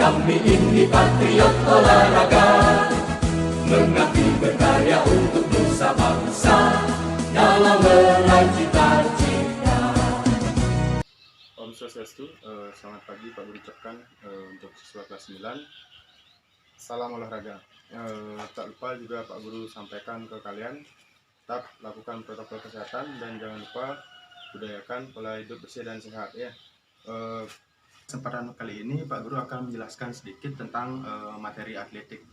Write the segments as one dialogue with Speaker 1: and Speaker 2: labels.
Speaker 1: Kami ini patriot olahraga, mengabdi berkarya untuk nusa bangsa dalam meraih cita-cita.
Speaker 2: Om Swastiastu, selamat pagi Pak Guru ucapkan untuk siswa kelas 9. Salam olahraga. Tak lupa juga Pak Guru sampaikan ke kalian, tetap lakukan protokol kesehatan dan jangan lupa budayakan pola hidup bersih dan sehat ya. Kesempatan kali ini Pak Guru akan menjelaskan sedikit tentang materi atletik,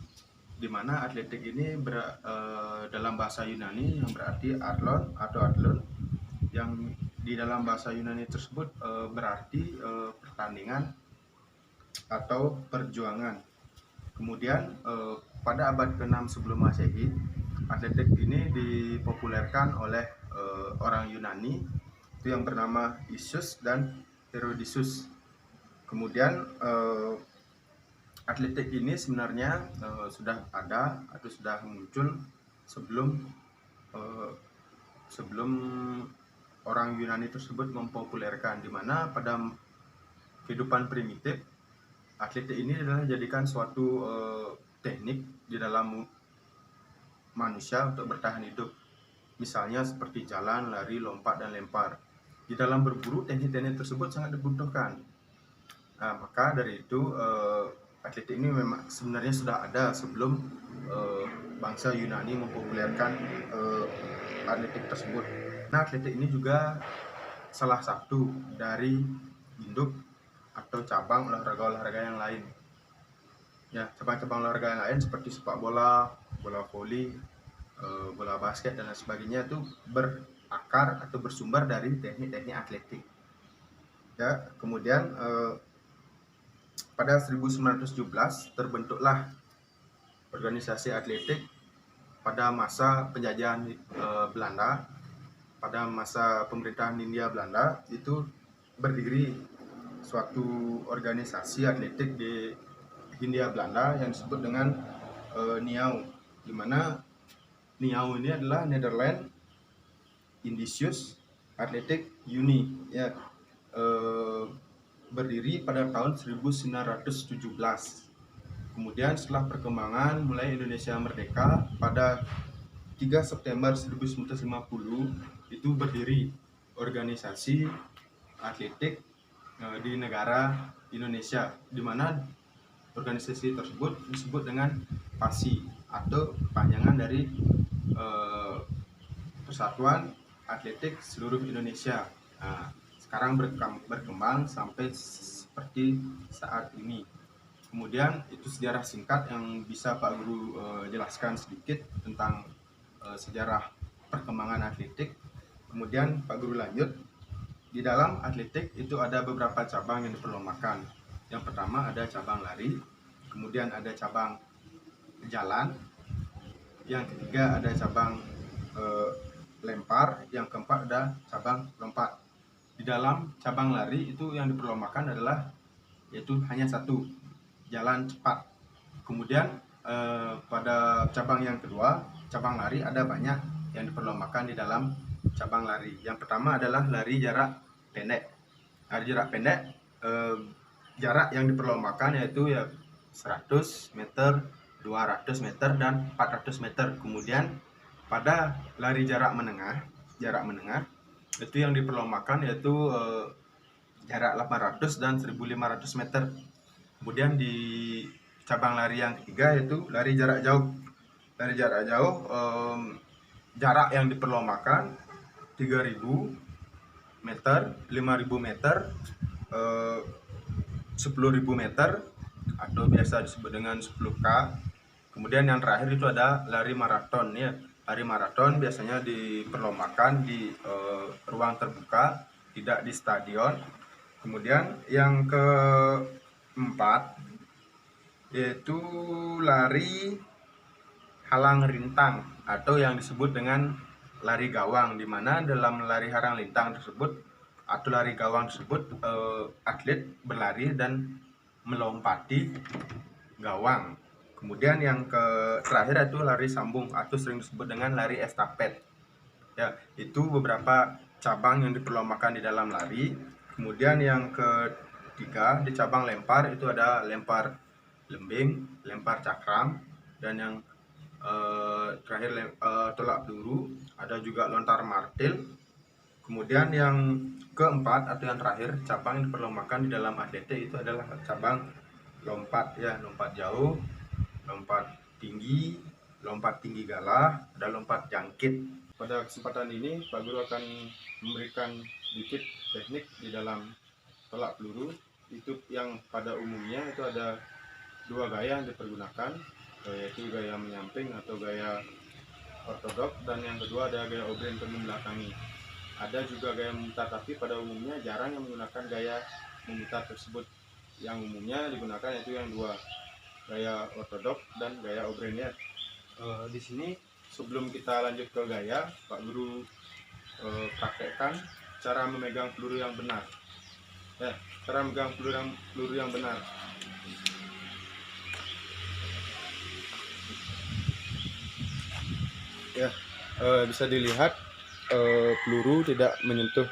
Speaker 2: di mana atletik ini dalam bahasa Yunani yang berarti athlon atau athlon, yang di dalam bahasa Yunani tersebut berarti pertandingan atau perjuangan. Kemudian pada abad ke-6 sebelum Masehi, atletik ini dipopulerkan oleh orang Yunani itu yang bernama Isus dan Herodotus. Kemudian atletik ini sebenarnya sudah ada atau sudah muncul sebelum orang Yunani tersebut mempopulerkan, di mana pada kehidupan primitif atletik ini adalah dijadikan suatu teknik di dalam manusia untuk bertahan hidup. Misalnya seperti jalan, lari, lompat, dan lempar. Di dalam berburu, teknik-teknik tersebut sangat dibutuhkan. Nah, maka dari itu atletik ini memang sebenarnya sudah ada sebelum bangsa Yunani mempopulerkan atletik tersebut. Nah, atletik ini juga salah satu dari induk atau cabang olahraga-olahraga yang lain. Ya, cabang-cabang olahraga yang lain seperti sepak bola, bola voli, bola basket dan lain sebagainya itu berakar atau bersumber dari teknik-teknik atletik. Ya, kemudian pada 1917 terbentuklah organisasi atletik pada masa penjajahan Belanda. Pada masa pemerintahan Hindia Belanda itu berdiri suatu organisasi atletik di Hindia Belanda yang disebut dengan NIAU, di mana NIAU ini adalah Netherlands Indicius Athletic Unie, ya, berdiri pada tahun 1917. Kemudian setelah perkembangan mulai Indonesia merdeka pada 3 September 1950 itu berdiri organisasi atletik di negara Indonesia, di mana organisasi tersebut disebut dengan PASI atau kepanjangan dari Persatuan Atletik Seluruh Indonesia. Nah, sekarang berkembang sampai seperti saat ini. Kemudian itu sejarah singkat yang bisa Pak Guru jelaskan sedikit tentang sejarah perkembangan atletik. Kemudian Pak Guru lanjut, di dalam atletik itu ada beberapa cabang yang diperlombakan. Yang pertama ada cabang lari, kemudian ada cabang jalan, yang ketiga ada cabang lempar, yang keempat ada cabang lompat. Di dalam cabang lari itu yang diperlombakan adalah yaitu hanya satu, jalan cepat. Kemudian pada cabang yang kedua, cabang lari, ada banyak yang diperlombakan di dalam cabang lari. Yang pertama adalah lari jarak pendek. Lari jarak pendek, jarak yang diperlombakan yaitu ya 100 meter, 200 meter, dan 400 meter. Kemudian pada lari jarak menengah itu yang diperlombakan yaitu jarak 800 dan 1500 meter. Kemudian di cabang lari yang ketiga yaitu lari jarak jauh. Lari jarak jauh, jarak yang diperlombakan 3000 meter, 5000 meter, 10.000 meter atau biasa disebut dengan 10K. Kemudian yang terakhir itu ada lari maraton, ya. Lari maraton biasanya diperlombakan di ruang terbuka, tidak di stadion. Kemudian yang keempat yaitu lari halang rintang atau yang disebut dengan lari gawang, di mana dalam lari halang rintang tersebut atau lari gawang tersebut atlet berlari dan melompati gawang. Kemudian yang terakhir itu lari sambung atau sering disebut dengan lari estafet. Ya, itu beberapa cabang yang diperlombakan di dalam lari. Kemudian yang ketiga di cabang lempar itu ada lempar lembing, lempar cakram, dan yang terakhir tolak peluru, ada juga lontar martil. Kemudian yang keempat atau yang terakhir cabang yang diperlombakan di dalam atletik itu adalah cabang lompat ya, lompat jauh, lompat tinggi galah, dan lompat jangkit. Pada kesempatan ini Pak Guru akan memberikan sedikit teknik di dalam tolak peluru. Itu yang pada umumnya itu ada dua gaya yang dipergunakan, yaitu gaya menyamping atau gaya ortodok, dan yang kedua ada gaya obrén untuk membelakangi. Ada juga gaya memutar, tapi pada umumnya jarang yang menggunakan gaya memutar tersebut. Yang umumnya digunakan yaitu yang dua, gaya ortodok dan gaya obrén ya. Di sini sebelum kita lanjut ke gaya, Pak Guru praktekkan cara memegang peluru yang benar. Ya, cara memegang peluru yang benar. Ya, bisa dilihat peluru tidak menyentuh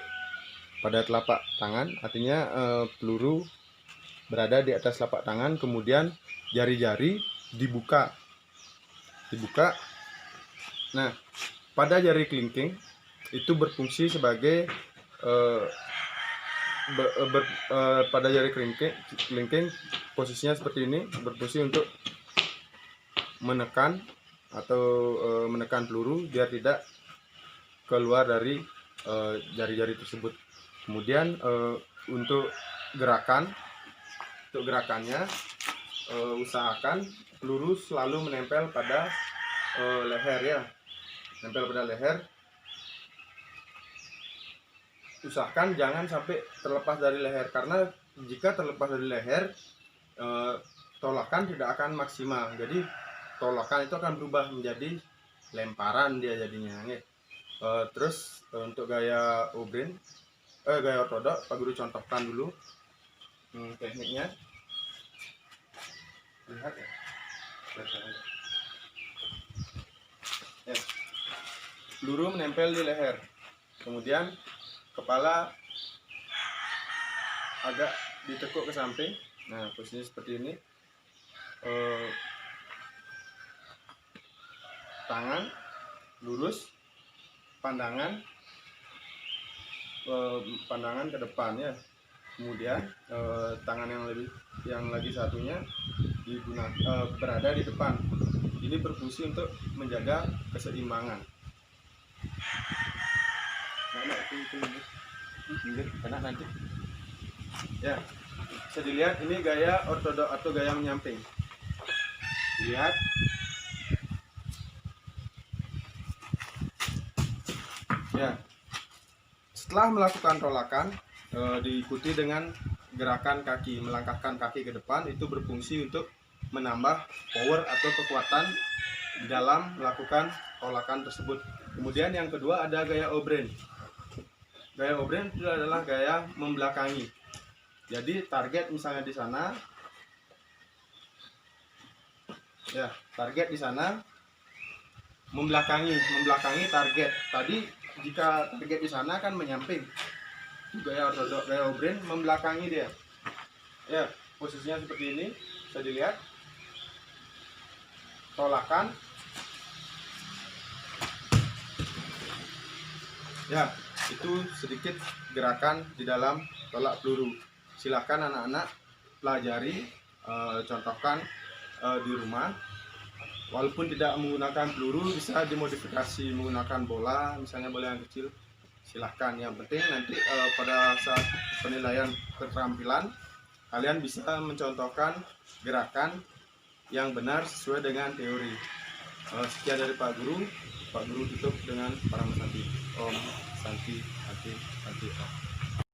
Speaker 2: pada telapak tangan, artinya peluru berada di atas telapak tangan, kemudian jari-jari dibuka. Nah, pada jari kelingking itu berfungsi sebagai pada jari kelingking posisinya seperti ini, berfungsi untuk menekan peluru biar tidak keluar dari jari-jari tersebut. Kemudian untuk gerakannya usahakan peluru selalu menempel pada leher ya, usahakan jangan sampai terlepas dari leher, karena jika terlepas dari leher tolakan tidak akan maksimal. Jadi tolakan itu akan berubah menjadi lemparan dia jadinya. Terus untuk gaya obrén, gaya ortodok, Pak Guru contohkan dulu tekniknya. Lihat ya. Peluru menempel di leher, kemudian kepala agak ditekuk ke samping. Nah, posisinya seperti ini. Tangan lurus, pandangan ke depan ya. Kemudian tangan yang lagi satunya berada di depan. Ini berfungsi untuk menjaga keseimbangan. Nanti ya, bisa dilihat ini gaya ortodok atau gaya menyamping. Lihat ya, setelah melakukan tolakan diikuti dengan gerakan kaki, melangkahkan kaki ke depan. Itu berfungsi untuk menambah power atau kekuatan di dalam melakukan tolakan tersebut. Kemudian yang kedua ada gaya obrén. Gaya obrén itu adalah gaya membelakangi. Jadi target misalnya di sana, ya, target di sana, membelakangi target. Tadi jika target di sana kan menyamping, gaya ortodok, gaya obrén membelakangi dia. Ya, posisinya seperti ini, bisa dilihat. Tolakan. Ya, itu sedikit gerakan di dalam tolak peluru. Silakan anak-anak pelajari, contohkan di rumah. Walaupun tidak menggunakan peluru, bisa dimodifikasi menggunakan bola, misalnya bola yang kecil. Silahkan, yang penting nanti pada saat penilaian keterampilan kalian bisa mencontohkan gerakan yang benar sesuai dengan teori. Sekian dari Pak Guru tutup dengan para Santi. Om Santi Santi Santi Om.